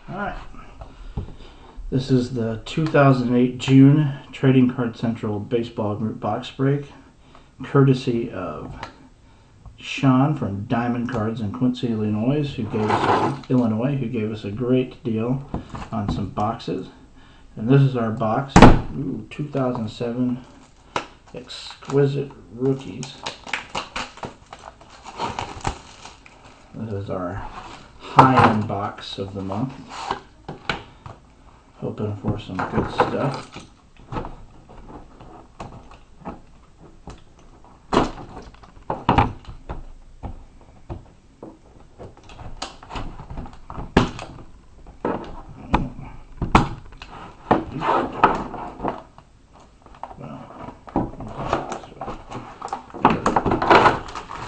Alright. This is the 2008 June Trading Card Central Baseball Group box break, courtesy of Sean from Diamond Cards in Quincy, Illinois, who gave us a great deal on some boxes. And this is our box. 2007 Exquisite Rookies. This is our high-end box of the month. Hoping for some good stuff.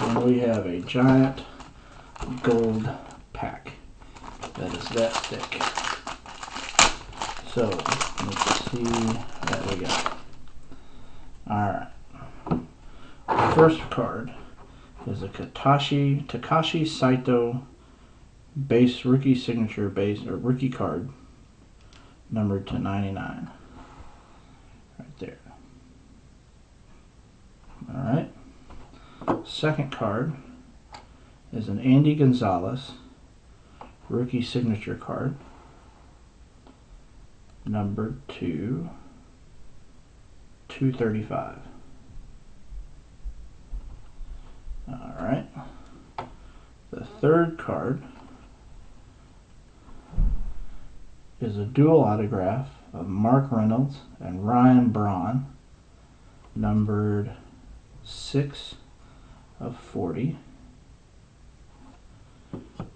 And we have a giant gold pack that is that thick. So let's see what we got. Alright. The first card is a Takashi Saito base rookie signature base or rookie card numbered to 99. Right there. Alright. Second card is an Andy Gonzalez rookie signature card numbered to 235. Alright. The third card is a dual autograph of Mark Reynolds and Ryan Braun, numbered 6 of 40.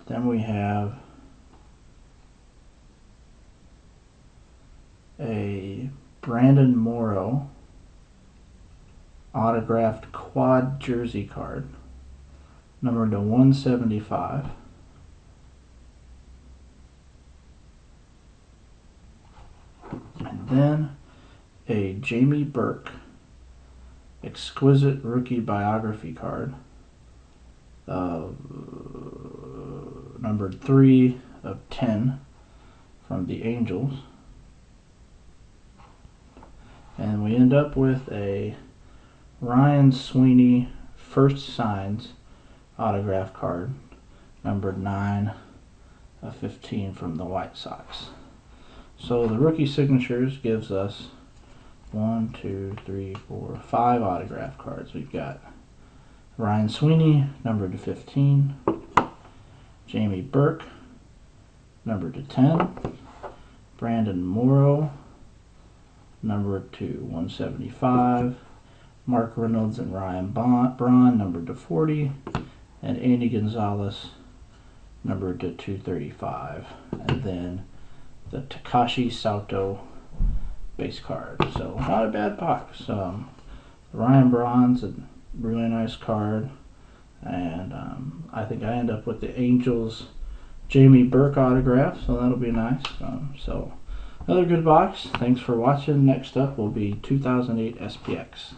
Then we have a Brandon Morrow autographed quad jersey card, numbered to 175. And then a Jamie Burke exquisite rookie biography card, numbered 3 of 10 from the Angels. And we end up with a Ryan Sweeney first signs autograph card, numbered 9 of 15 from the White Sox. So the rookie signatures gives us 1, 2, 3, 4, 5 autograph cards. We've got Ryan Sweeney, numbered to 15. Jamie Burke, numbered to 10. Brandon Morrow, numbered to 175. Mark Reynolds and Ryan Braun, numbered to 40. And Andy Gonzalez, numbered to 235. And then the Takashi Saito base card. So not a bad box. Ryan Braun's a really nice card. And I think I end up with the Angels Jamie Burke autograph, so that'll be nice. So another good box. Thanks for watching. Next up will be 2008 SPX.